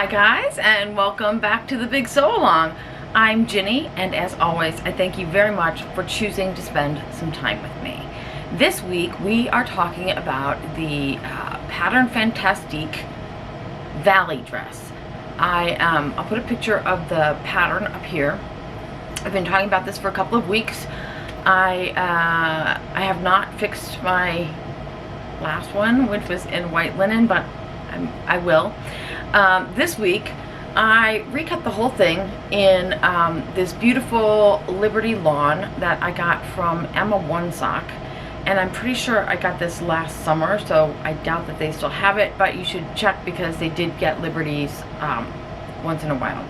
Hi guys, and welcome back to the Big Sew Along. I'm Ginny, and as always, I thank you very much for choosing to spend some time with me. This week we are talking about the Pattern Fantastique Vali dress. I'll put a picture of the pattern up here. I've been talking about this for a couple of weeks. I have not fixed my last one, which was in white linen, but I will. This week I recut the whole thing in this beautiful Liberty lawn that I got from Emma One Sock, and I'm pretty sure I got this last summer, so I doubt that they still have it, but you should check because they did get Liberties once in a while.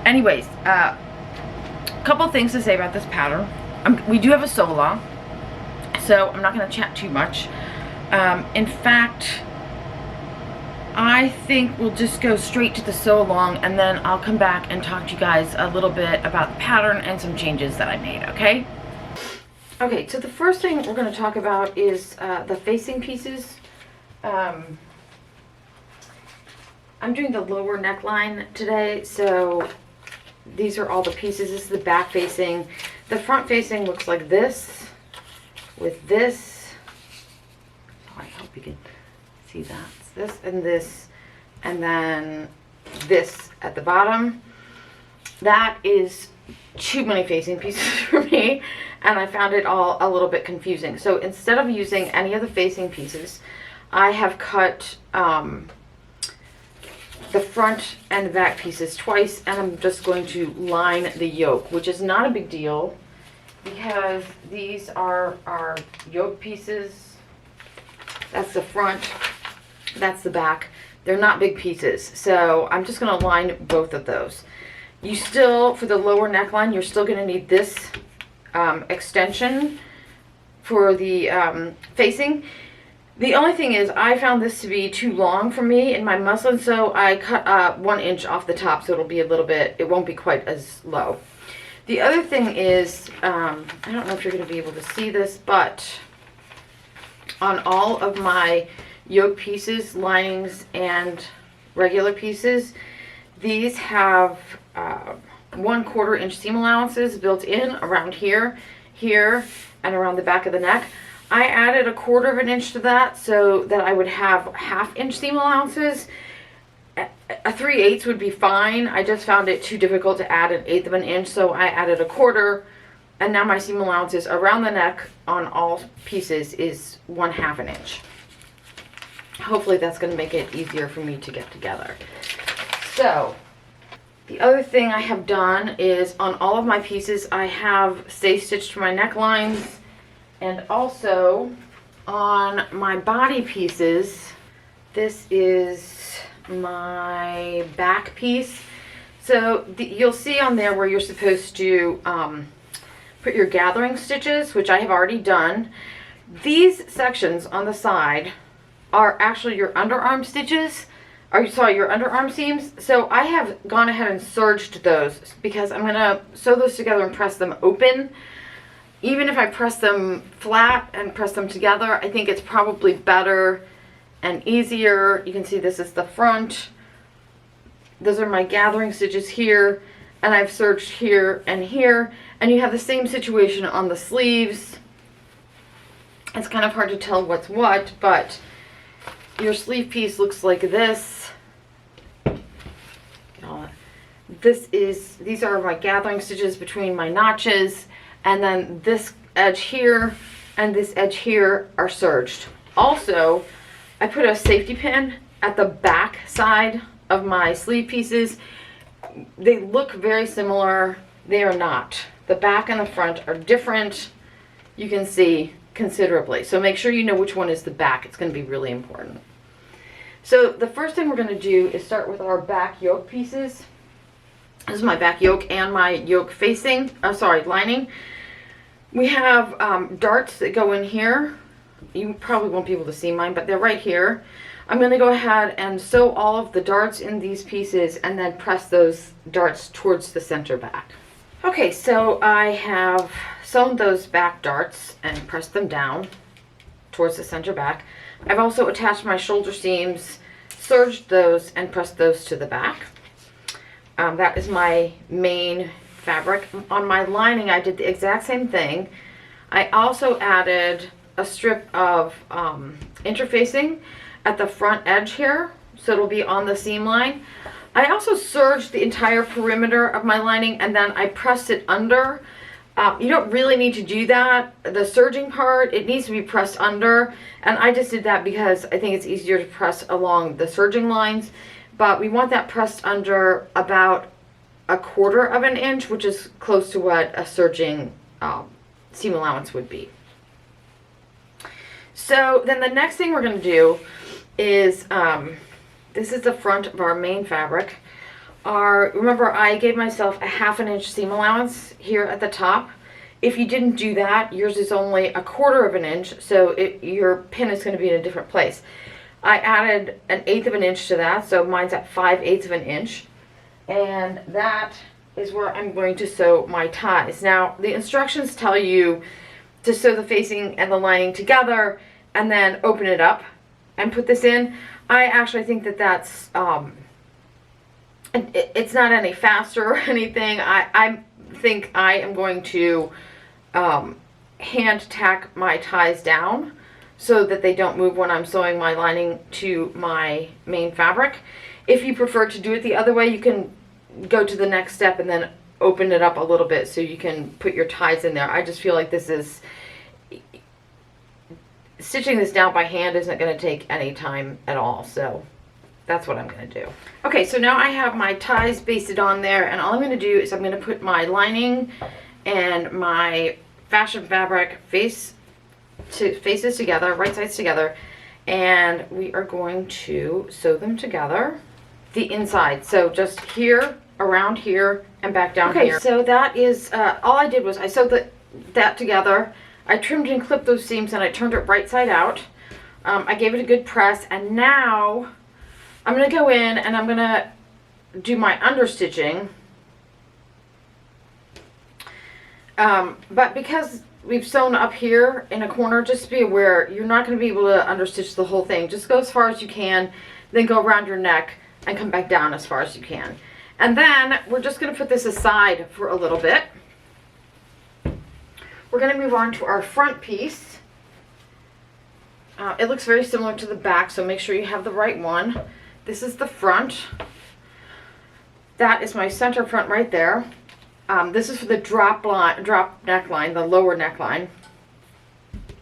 Anyways, a couple things to say about this pattern. We do have a sew along, so I'm not going to chat too much. In fact, I think we'll just go straight to the sew along, and then I'll come back and talk to you guys a little bit about the pattern and some changes that I made, okay? Okay, so the first thing we're going to talk about is the facing pieces. I'm doing the lower neckline today, so these are all the pieces. This is the back facing. The front facing looks like this, with this. Oh, I hope you can see that. This, and then this at the bottom. That is too many facing pieces for me, and I found it all a little bit confusing. So instead of using any of the facing pieces, I have cut the front and back pieces twice, and I'm just going to line the yoke, which is not a big deal because these are our yoke pieces. That's the front. That's the back. They're not big pieces, so I'm just going to line both of those. You still, for the lower neckline, you're still going to need this extension for the facing. The only thing is, I found this to be too long for me in my muslin, so I cut 1 inch off the top, so it'll be a little bit, it won't be quite as low. The other thing is, I don't know if you're going to be able to see this, but on all of my yoke pieces, linings, and regular pieces, these have 1/4 inch seam allowances built in around here, and around the back of the neck. I added 1/4 inch to that so that I would have 1/2 inch seam allowances. A 3/8 would be fine. I just found it too difficult to add 1/8 inch, so I added 1/4, and now my seam allowances around the neck on all pieces is 1/2 inch. Hopefully that's going to make it easier for me to get together. So the other thing I have done is on all of my pieces I have stay stitched my necklines, and also on my body pieces, this is my back piece. So you'll see on there where you're supposed to put your gathering stitches, which I have already done. These sections on the side are actually your underarm stitches, or sorry, your underarm seams. So I have gone ahead and serged those because I'm going to sew those together and press them open. Even if I press them flat and press them together, I think it's probably better and easier. You can see this is the front. Those are my gathering stitches here, and I've serged here, and you have the same situation on the sleeves. It's kind of hard to tell what's what, but your sleeve piece looks like this. These are my gathering stitches between my notches, and then this edge here and this edge here are serged. Also, I put a safety pin at the back side of my sleeve pieces. They look very similar. They are not. The back and the front are different. You can see considerably. So make sure you know which one is the back. It's going to be really important. So the first thing we're going to do is start with our back yoke pieces. This is my back yoke and my yoke facing, lining. We have darts that go in here. You probably won't be able to see mine, but they're right here. I'm going to go ahead and sew all of the darts in these pieces and then press those darts towards the center back. Okay, so I have sewn those back darts and pressed them down towards the center back. I've also attached my shoulder seams serged those and pressed those to the back. That is my main fabric. On my lining, I did the exact same thing. I also added a strip of interfacing at the front edge here, so it'll be on the seam line. I also serged the entire perimeter of my lining, and then I pressed it under. You don't really need to do that. The serging part, it needs to be pressed under, and I just did that because I think it's easier to press along the serging lines, but we want that pressed under about 1/4 of an inch, which is close to what a serging seam allowance would be. So then the next thing we're going to do is, this is the front of our main fabric. Remember, I gave myself a 1/2 inch seam allowance here at the top. If you didn't do that, yours is only 1/4 of an inch, so your pin is going to be in a different place. I added 1/8 of an inch to that, so mine's at 5/8 of an inch. And that is where I'm going to sew my ties. Now, the instructions tell you to sew the facing and the lining together and then open it up and put this in. I actually think that that's, it's not any faster or anything. I think I am going to hand tack my ties down so that they don't move when I'm sewing my lining to my main fabric. If you prefer to do it the other way, you can go to the next step and then open it up a little bit so you can put your ties in there. I just feel like stitching this down by hand isn't going to take any time at all, so that's what I'm going to do. Okay, so now I have my ties basted on there, and all I'm going to do is I'm going to put my lining and my fashion fabric faces together, right sides together, and we are going to sew them together, the inside. So just here, around here, and back down here. So that is, all I did was I sewed that together. I trimmed and clipped those seams and I turned it right side out. I gave it a good press, and now I'm going to go in and I'm going to do my understitching. But because we've sewn up here in a corner, just be aware you're not going to be able to understitch the whole thing. Just go as far as you can, then go around your neck and come back down as far as you can. And then we're just going to put this aside for a little bit. We're going to move on to our front piece. It looks very similar to the back, so make sure you have the right one. This is the front. That is my center front right there. This is for the drop neckline, the lower neckline.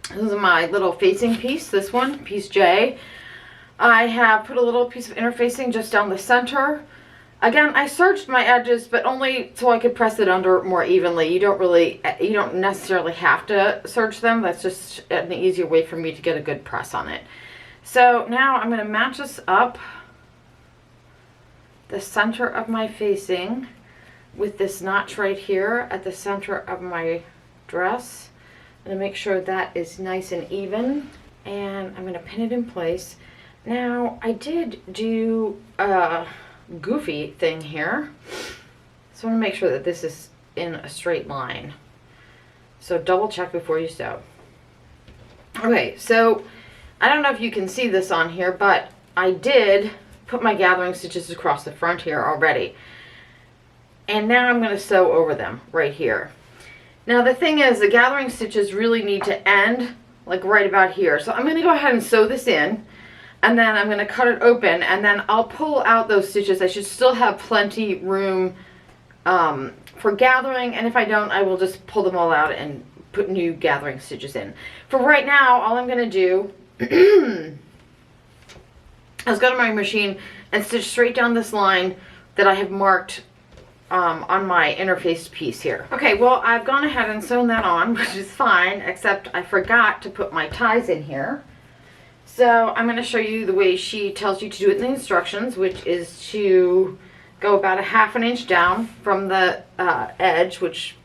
This is my little facing piece, this one, piece J. I have put a little piece of interfacing just down the center. Again, I serged my edges, but only so I could press it under more evenly. You don't necessarily have to serge them. That's just an easier way for me to get a good press on it. So now I'm going to match this up, the center of my facing, with this notch right here at the center of my dress. I'm going to make sure that is nice and even, and I'm going to pin it in place. Now, I did do a goofy thing here, so I want to make sure that this is in a straight line. So double check before you sew. Okay, so I don't know if you can see this on here, but I did put my gathering stitches across the front here already. And now I'm going to sew over them right here. Now the thing is, the gathering stitches really need to end like right about here. So I'm going to go ahead and sew this in, and then I'm going to cut it open, and then I'll pull out those stitches. I should still have plenty room for gathering, and if I don't, I will just pull them all out and put new gathering stitches in. For right now, all I'm going to do is go to my machine and stitch straight down this line that I have marked on my interfaced piece here. Okay, well, I've gone ahead and sewn that on, which is fine, except I forgot to put my ties in here. So I'm going to show you the way she tells you to do it in the instructions, which is to go about 1/2 inch down from the edge, which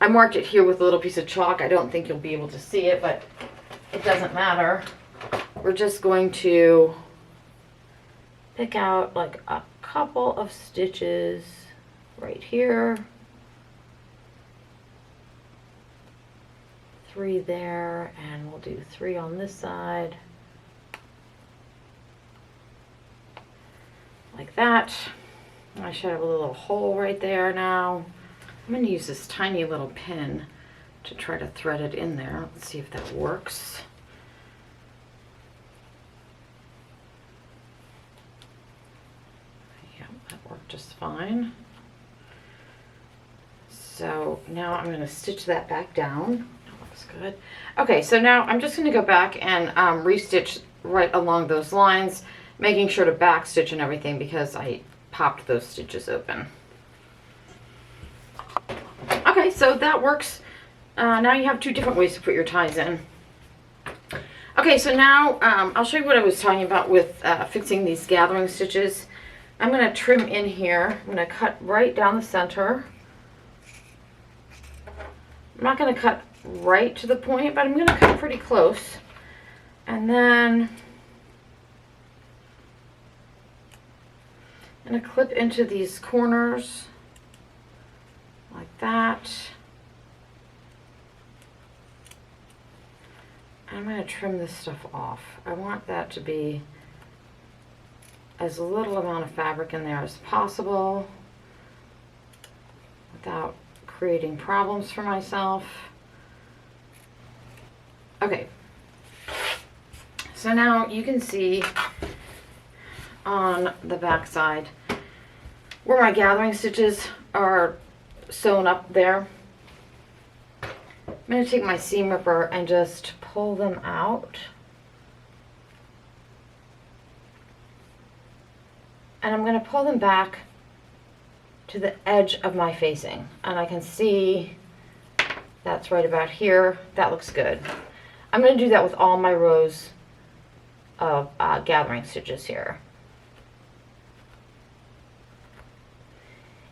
I marked it here with a little piece of chalk. I don't think you'll be able to see it, but it doesn't matter. We're just going to pick out like a couple of stitches right here, 3 there, and we'll do 3 on this side. like that. I should have a little hole right there now. I'm going to use this tiny little pin to try to thread it in there. Let's see if that works. Yeah, that worked just fine. So now I'm going to stitch that back down. That looks good. Okay, so now I'm just going to go back and restitch right along those lines, making sure to back stitch and everything because I popped those stitches open. Okay, so that works. Now you have two different ways to put your ties in. Okay, so now I'll show you what I was talking about with fixing these gathering stitches. I'm going to trim in here. I'm going to cut right down the center. I'm not going to cut right to the point, but I'm going to cut pretty close. And then I'm going to clip into these corners like that. I'm going to trim this stuff off. I want that to be as little amount of fabric in there as possible without creating problems for myself. Okay, so now you can see on the back side where my gathering stitches are sewn up there. I'm going to take my seam ripper and just pull them out. And I'm going to pull them back to the edge of my facing. And I can see that's right about here. That looks good. I'm going to do that with all my rows of gathering stitches here.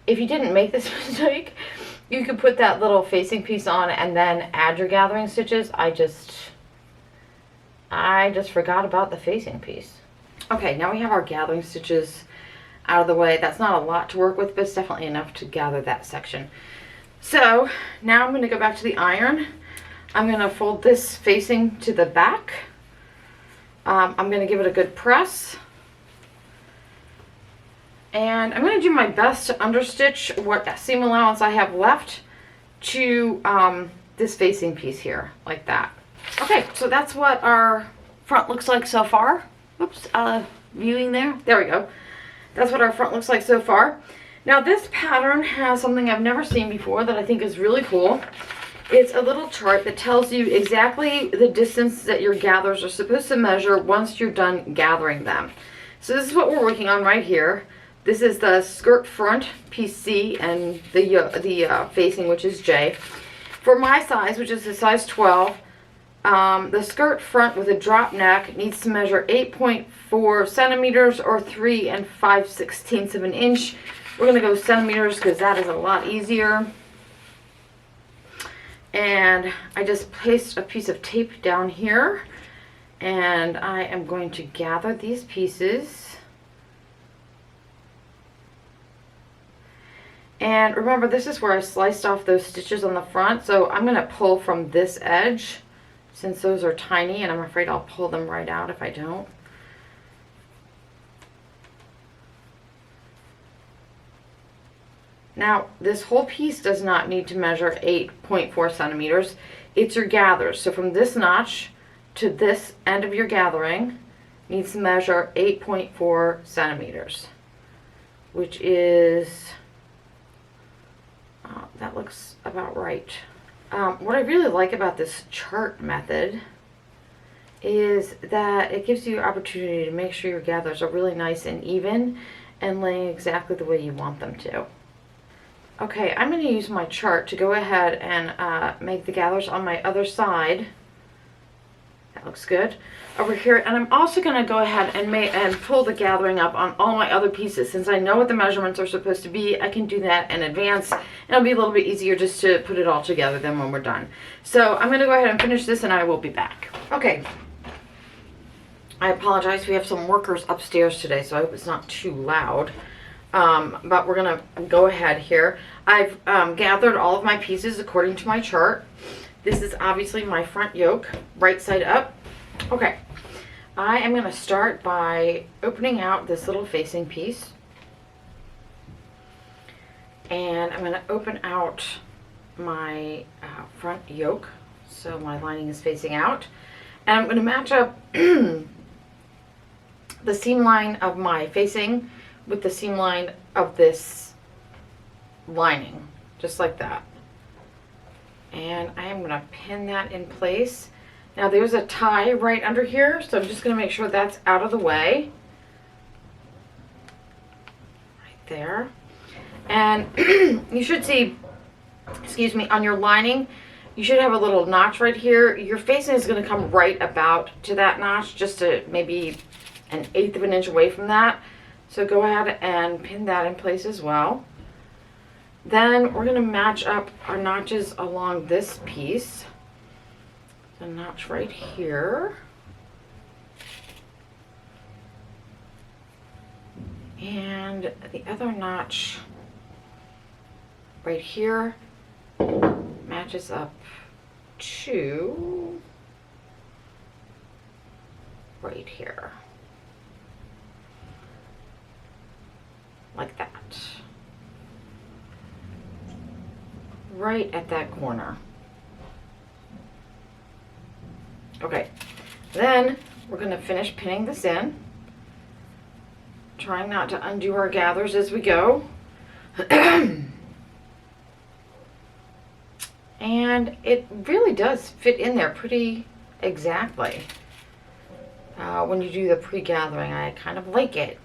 If you didn't make this mistake, you could put that little facing piece on and then add your gathering stitches. I just forgot about the facing piece. Okay, now we have our gathering stitches out of the way. That's not a lot to work with, but it's definitely enough to gather that section. So now I'm going to go back to the iron. I'm going to fold this facing to the back. I'm going to give it a good press. And I'm going to do my best to understitch what seam allowance I have left to this facing piece here, like that. Okay, so that's what our front looks like so far. Oops, viewing there. There we go. That's what our front looks like so far. Now this pattern has something I've never seen before that I think is really cool. It's a little chart that tells you exactly the distance that your gathers are supposed to measure once you're done gathering them. So this is what we're working on right here. This is the skirt front, piece C, and the facing, which is J. For my size, which is a size 12, the skirt front with a drop neck needs to measure 8.4 centimeters or 3 5/16 of an inch. We're going to go centimeters because that is a lot easier. And I just placed a piece of tape down here, and I am going to gather these pieces. And remember, this is where I sliced off those stitches on the front, so I'm going to pull from this edge since those are tiny, and I'm afraid I'll pull them right out if I don't. Now, this whole piece does not need to measure 8.4 centimeters. It's your gathers. So from this notch to this end of your gathering needs to measure 8.4 centimeters, which is, that looks about right. What I really like about this chart method is that it gives you opportunity to make sure your gathers are really nice and even and laying exactly the way you want them to. Okay, I'm going to use my chart to go ahead and make the gathers on my other side. That looks good. Over here, and I'm also going to go ahead and pull the gathering up on all my other pieces. Since I know what the measurements are supposed to be, I can do that in advance, and it'll be a little bit easier just to put it all together than when we're done. So I'm going to go ahead and finish this, and I will be back. Okay. I apologize. We have some workers upstairs today, so I hope it's not too loud. But we're going to go ahead here. I've gathered all of my pieces according to my chart. This is obviously my front yoke, right side up. Okay. I am going to start by opening out this little facing piece. And I'm going to open out my front yoke, so my lining is facing out. And I'm going to match up the seam line of my facing with the seam line of this lining, just like that. And I am going to pin that in place. Now there's a tie right under here, so I'm just going to make sure that's out of the way. Right there. And you should see, excuse me, on your lining, you should have a little notch right here. Your facing is going to come right about to that notch, just to maybe 1/8 of an inch away from that. So go ahead and pin that in place as well. Then we're going to match up our notches along this piece. The notch right here. And the other notch right here matches up to right here. Like that. Right at that corner. Okay, then we're going to finish pinning this in. Trying not to undo our gathers as we go. And it really does fit in there pretty exactly. When you do the pre-gathering, I kind of like it.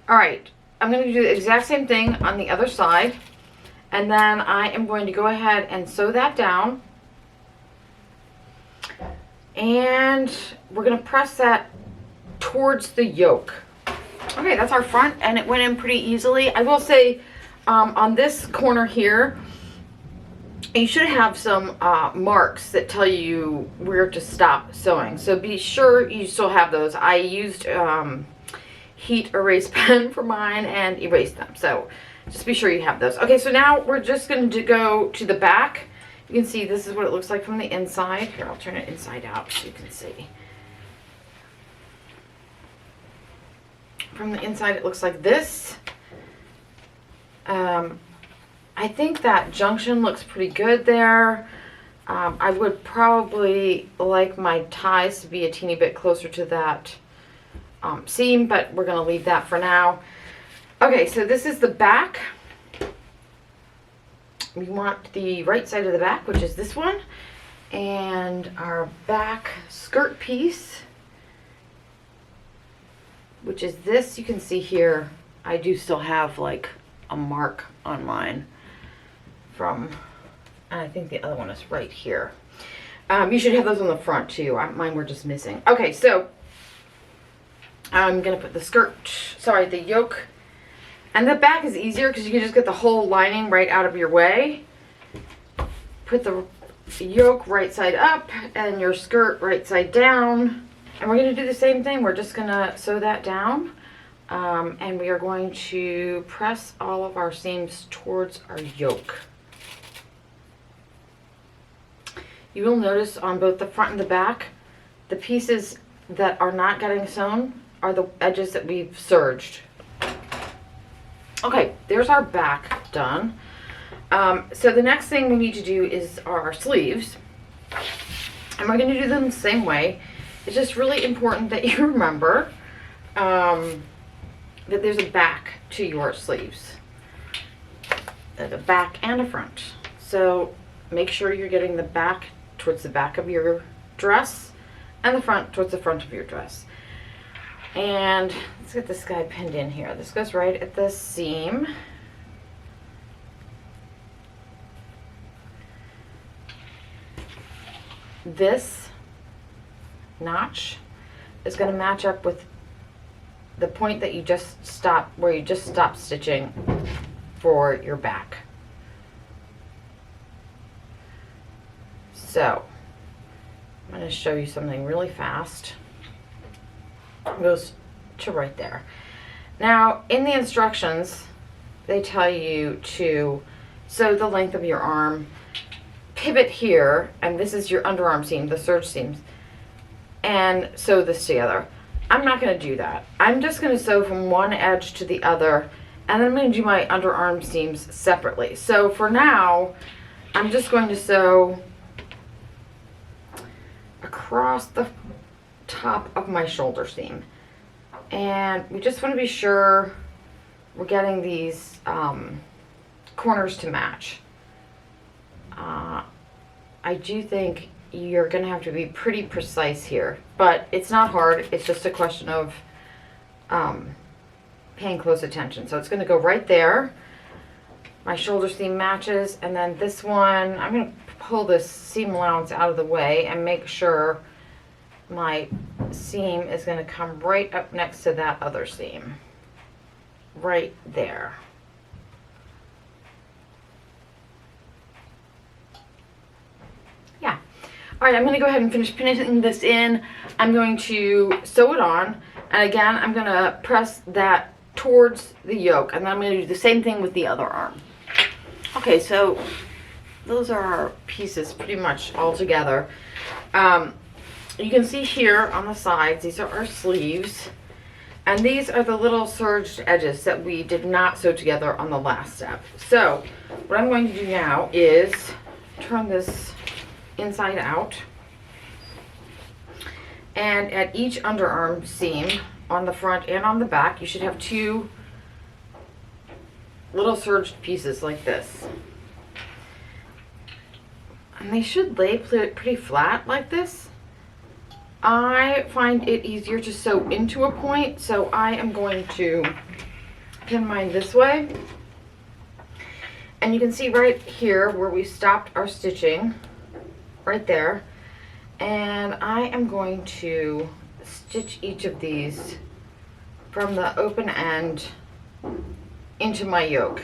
Alright, I'm going to do the exact same thing on the other side. And then I am going to go ahead and sew that down. And we're going to press that towards the yoke. Okay, that's our front, and it went in pretty easily. I will say, on this corner here, you should have some marks that tell you where to stop sewing. So be sure you still have those. I used heat erase pen for mine and erased them. So just be sure you have those. Okay, so now we're just going to go to the back. You can see this is what it looks like from the inside. Here, I'll turn it inside out so you can see. From the inside, it looks like this. I think that junction looks pretty good there. I would probably like my ties to be a teeny bit closer to that seam, but we're going to leave that for now. Okay, so this is the back. We want the right side of the back, which is this one, and our back skirt piece, which is this. You can see here, I do still have like a mark on mine from, and I think the other one is right here. You should have those on the front too. Mine were just missing. Okay, so I'm gonna put the the yoke. And the back is easier because you can just get the whole lining right out of your way. Put the yoke right side up and your skirt right side down. And we're going to do the same thing. We're just going to sew that down. And we are going to press all of our seams towards our yoke. You will notice on both the front and the back, the pieces that are not getting sewn are the edges that we've serged. Okay, there's our back done. So the next thing we need to do is our sleeves. And we're going to do them the same way. It's just really important that you remember that there's a back to your sleeves. There's a back and a front. So make sure you're getting the back towards the back of your dress and the front towards the front of your dress. And let's get this guy pinned in here. This goes right at the seam. This notch is going to match up with the point that you just stopped, where you just stopped stitching for your back. So I'm going to show you something really fast. It goes to right there. Now in the instructions they tell you to sew the length of your arm, pivot here, and this is your underarm seam, the serge seams, and sew this together. I'm not going to do that. I'm just going to sew from one edge to the other, and then I'm going to do my underarm seams separately. So for now, I'm just going to sew across the top of my shoulder seam. And we just want to be sure we're getting these corners to match. I do think you're going to have to be pretty precise here, but it's not hard. It's just a question of paying close attention. So it's going to go right there. My shoulder seam matches, and then this one, I'm going to pull this seam allowance out of the way and make sure my seam is going to come right up next to that other seam. Right there. Yeah. All right, I'm going to go ahead and finish pinning this in. I'm going to sew it on, and again, I'm going to press that towards the yoke, and then I'm going to do the same thing with the other arm. Okay, so those are our pieces pretty much all together. You can see here on the sides, these are our sleeves, and these are the little serged edges that we did not sew together on the last step. So what I'm going to do now is turn this inside out, and at each underarm seam on the front and on the back, you should have two little serged pieces like this, and they should lay pretty flat like this. I find it easier to sew into a point, so I am going to pin mine this way, and you can see right here where we stopped our stitching, right there, and I am going to stitch each of these from the open end into my yoke.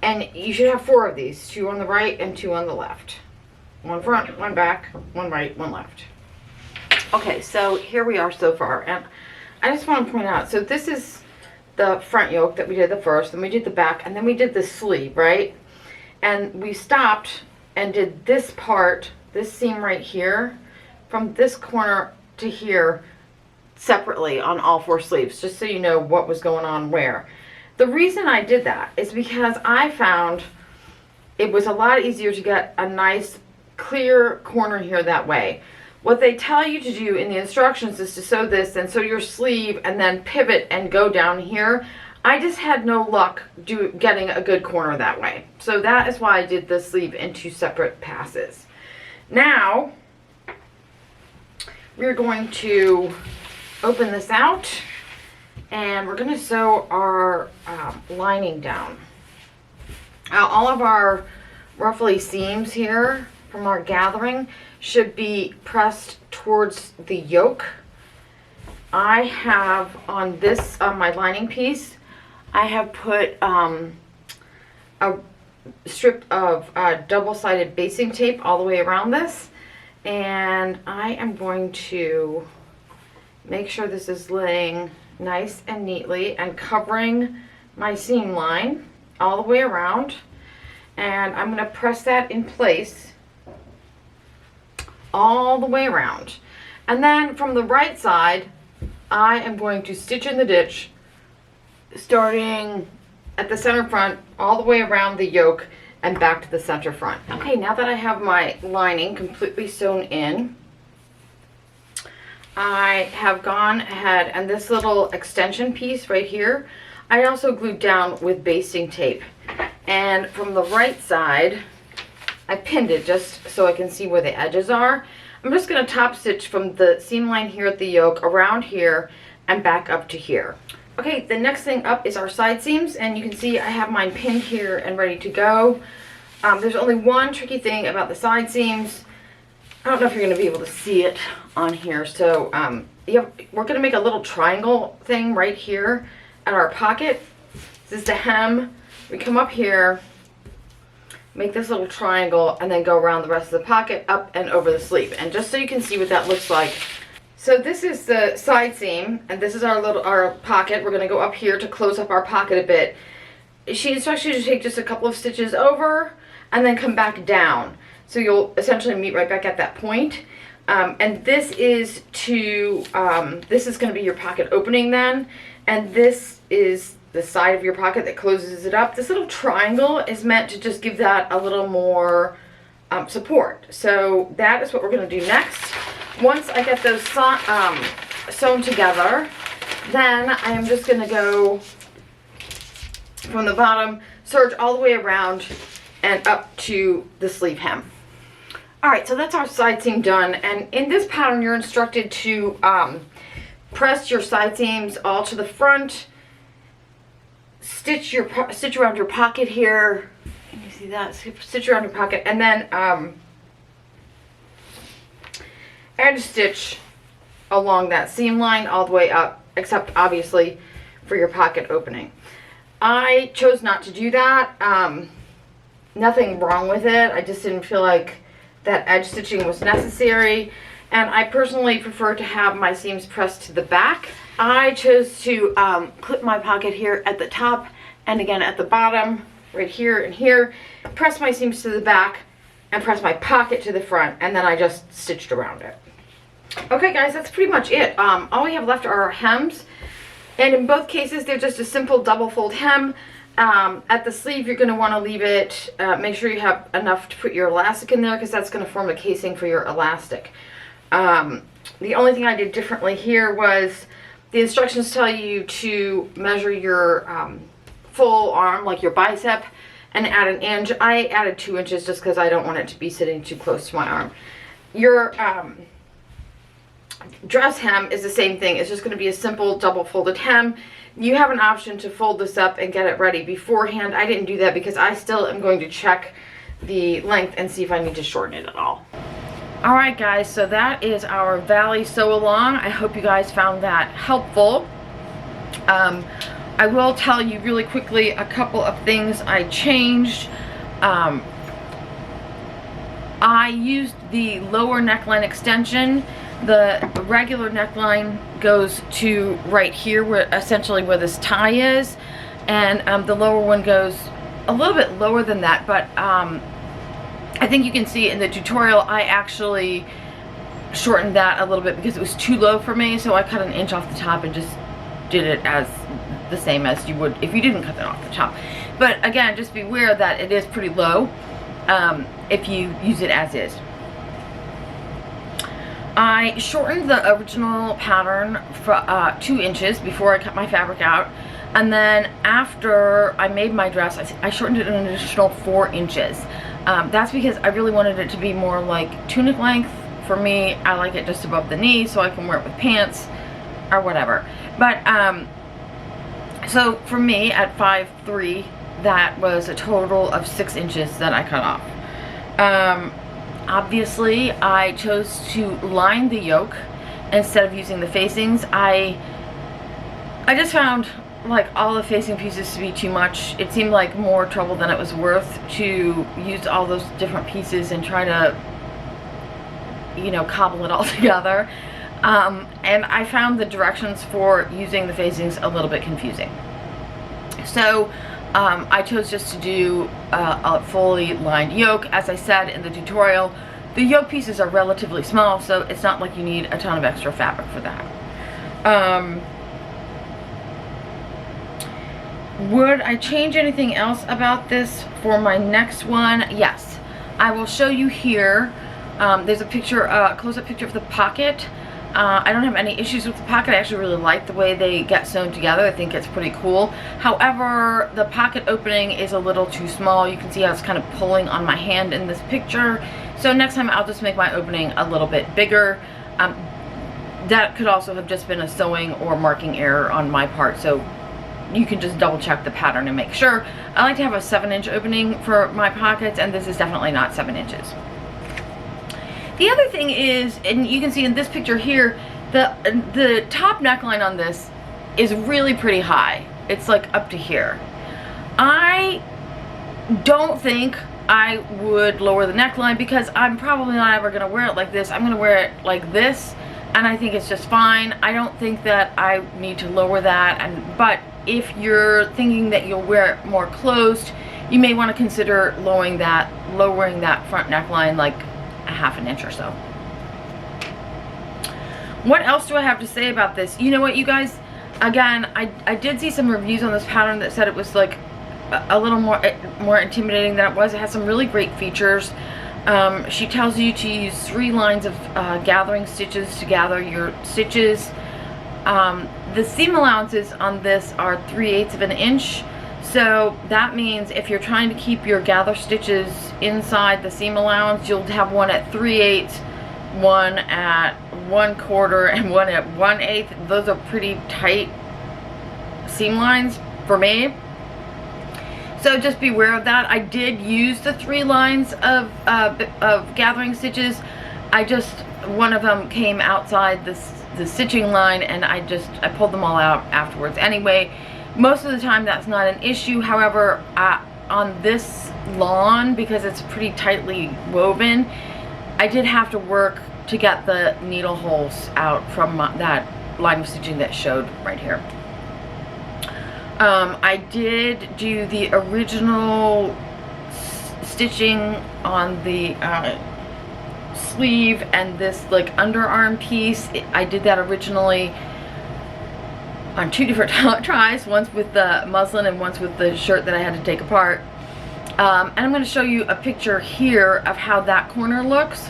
And you should have 4 of these, 2 on the right and 2 on the left. 1 front, 1 back, 1 right, 1 left. Okay, so here we are so far, and I just want to point out, so this is the front yoke that we did the first, then we did the back, and then we did the sleeve, right? And we stopped and did this part, this seam right here, from this corner to here separately on all 4 sleeves, just so you know what was going on where. The reason I did that is because I found it was a lot easier to get a nice clear corner here that way. What they tell you to do in the instructions is to sew this, then sew your sleeve, and then pivot and go down here. I just had no luck getting a good corner that way. So that is why I did the sleeve in 2 separate passes. Now, we're going to open this out, and we're going to sew our lining down. Now, all of our ruffly seams here from our gathering should be pressed towards the yoke. I have on this, on my lining piece, I have put a strip of double-sided basting tape all the way around this, and I am going to make sure this is laying nice and neatly and covering my seam line all the way around, and I'm going to press that in place all the way around. And then from the right side, I am going to stitch in the ditch, starting at the center front all the way around the yoke and back to the center front. Okay, now that I have my lining completely sewn in, I have gone ahead, and this little extension piece right here, I also glued down with basting tape. And from the right side, I pinned it just so I can see where the edges are. I'm just going to top stitch from the seam line here at the yoke around here and back up to here. Okay, the next thing up is our side seams, and you can see I have mine pinned here and ready to go. There's only one tricky thing about the side seams. I don't know if you're going to be able to see it on here. So we're going to make a little triangle thing right here at our pocket. This is the hem. We come up here, make this little triangle, and then go around the rest of the pocket, up and over the sleeve. And just so you can see what that looks like. So this is the side seam, and this is our pocket. We're going to go up here to close up our pocket a bit. She instructs you to take just a couple of stitches over and then come back down. So you'll essentially meet right back at that point. And this is to, this is going to be your pocket opening then. And this is the side of your pocket that closes it up. This little triangle is meant to just give that a little more support. So that is what we're going to do next. Once I get those sewn together, then I am just going to go from the bottom, serge all the way around and up to the sleeve hem. Alright, so that's our side seam done, and in this pattern you're instructed to press your side seams all to the front, stitch around your pocket here. Can you see that? Stitch around your pocket, and then edge stitch along that seam line all the way up, except obviously for your pocket opening. I chose not to do that. Nothing wrong with it. I just didn't feel like that edge stitching was necessary, and I personally prefer to have my seams pressed to the back. I chose to clip my pocket here at the top and again at the bottom, right here and here, press my seams to the back and press my pocket to the front, and then I just stitched around it. Okay guys, that's pretty much it. All we have left are our hems, and in both cases they're just a simple double fold hem. At the sleeve you're going to want to leave it, make sure you have enough to put your elastic in there, because that's going to form a casing for your elastic. The only thing I did differently here was the instructions tell you to measure your full arm, like your bicep, and add an inch. I added 2 inches just because I don't want it to be sitting too close to my arm. Your dress hem is the same thing. It's just going to be a simple double folded hem. You have an option to fold this up and get it ready beforehand. I didn't do that because I still am going to check the length and see if I need to shorten it at all. Alright guys, so that is our Vali sew along. I hope you guys found that helpful. I will tell you really quickly a couple of things I changed. I used the lower neckline extension. The regular neckline goes to right here, where essentially where this tie is, and the lower one goes a little bit lower than that, but I think you can see in the tutorial I actually shortened that a little bit because it was too low for me, so I cut an inch off the top and just did it as the same as you would if you didn't cut it off the top. But again, just be aware that it is pretty low if you use it as is. I shortened the original pattern for 2 inches before I cut my fabric out, and then after I made my dress I shortened it an additional 4 inches. That's because I really wanted it to be more like tunic length. For me, I like it just above the knee so I can wear it with pants or whatever. But so for me at 5'3", that was a total of 6 inches that I cut off. Obviously, I chose to line the yoke instead of using the facings. I just found like all the facing pieces to be too much. It seemed like more trouble than it was worth to use all those different pieces and try to, you know, cobble it all together. And I found the directions for using the facings a little bit confusing. So I chose just to do a fully lined yoke. As I said in the tutorial, the yoke pieces are relatively small, so it's not like you need a ton of extra fabric for that. Would I change anything else about this for my next one? Yes. I will show you here. There's a picture, close-up picture of the pocket. I don't have any issues with the pocket. I actually really like the way they get sewn together. I think it's pretty cool. However, the pocket opening is a little too small. You can see how it's kind of pulling on my hand in this picture. So next time I'll just make my opening a little bit bigger. That could also have just been a sewing or marking error on my part, so you can just double check the pattern and make sure. I like to have a 7-inch opening for my pockets, and this is definitely not 7 inches. The other thing is, and you can see in this picture here, the top neckline on this is really pretty high. It's like up to here. I don't think I would lower the neckline because I'm probably not ever going to wear it like this. I'm going to wear it like this, and I think it's just fine. I don't think that I need to lower that, but if you're thinking that you'll wear it more closed, you may want to consider lowering that front neckline like a 1/2 inch or so. What else do I have to say about this? You know what, you guys, again, I did see some reviews on this pattern that said it was like a little more intimidating than it was. It has some really great features. She tells you to use 3 lines of gathering stitches to gather your stitches. The seam allowances on this are 3/8 of an inch. So that means if you're trying to keep your gather stitches inside the seam allowance, you'll have one at 3/8, one at 1/4, and one at 1/8. Those are pretty tight seam lines for me. So just beware of that. I did use the 3 lines of gathering stitches. One of them came outside the stitching line, and I pulled them all out afterwards. Anyway, most of the time that's not an issue. However, on this lawn, because it's pretty tightly woven, I did have to work to get the needle holes out from that line of stitching that showed right here. I did do the original stitching on the sleeve and this like underarm piece. I did that originally on 2 different tries, once with the muslin and once with the shirt that I had to take apart. And I'm going to show you a picture here of how that corner looks,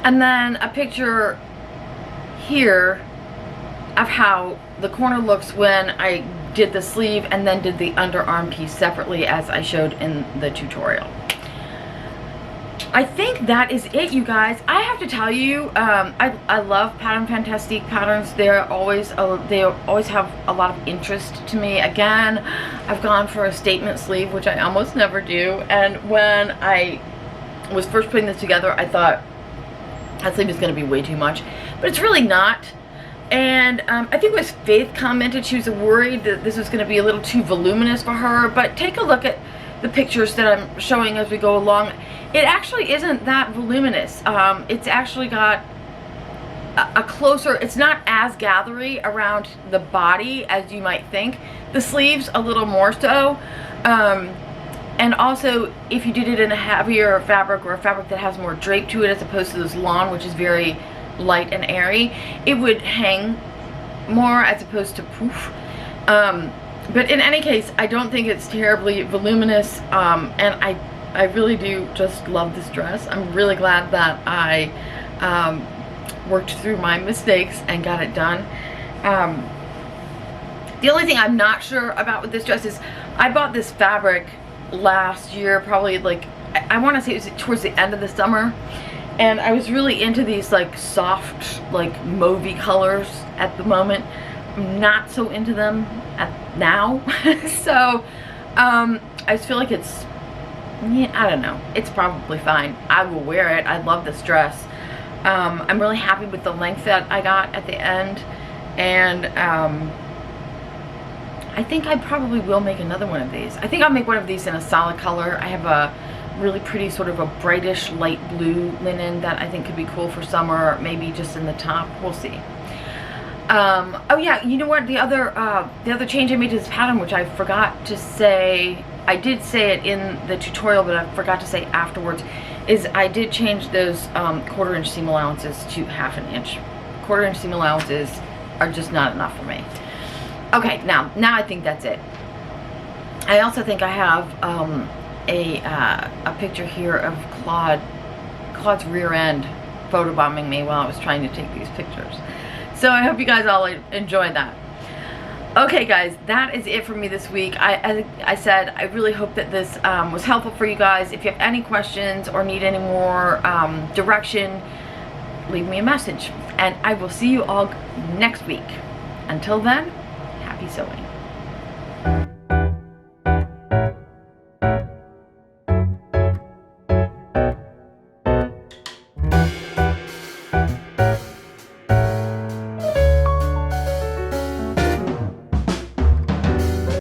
and then a picture here of how the corner looks when I did the sleeve and then did the underarm piece separately, as I showed in the tutorial. I think that is it, you guys. I have to tell you, I love Pattern Fantastique patterns. they always have a lot of interest to me. Again, I've gone for a statement sleeve, which I almost never do, and when I was first putting this together, I thought that sleeve is going to be way too much, but it's really not. And I think it was Faith commented she was worried that this was going to be a little too voluminous for her, but take a look at the pictures that I'm showing as we go along. It actually isn't that voluminous. It's actually got a closer, it's not as gathery around the body as you might think. The sleeves a little more so. And also, if you did it in a heavier fabric, or a fabric that has more drape to it as opposed to this lawn, which is very light and airy, it would hang more as opposed to poof. But in any case, I don't think it's terribly voluminous, and I really do just love this dress. I'm really glad that I worked through my mistakes and got it done. The only thing I'm not sure about with this dress is I bought this fabric last year, probably like, I want to say it was towards the end of the summer, and I was really into these like soft, like mauvey colors at the moment. I'm not so into them now. So I just feel like it's, yeah, I don't know, it's probably fine. I will wear it. I love this dress. I'm really happy with the length that I got at the end, and I think I probably will make another one of these. I think I'll make one of these in a solid color. I have a really pretty sort of a brightish light blue linen that I think could be cool for summer, maybe just in the top. We'll see. Oh yeah, you know what, the other change I made to this pattern, which I forgot to say, I did say it in the tutorial, but I forgot to say afterwards, is I did change those 1/4 inch seam allowances to 1/2 inch. 1/4 inch seam allowances are just not enough for me. Okay, now I think that's it. I also think I have a picture here of Claude's rear end photobombing me while I was trying to take these pictures. So I hope you guys all enjoyed that. Okay guys, that is it for me this week. As I said, I really hope that this was helpful for you guys. If you have any questions or need any more direction, leave me a message. And I will see you all next week. Until then, happy sewing.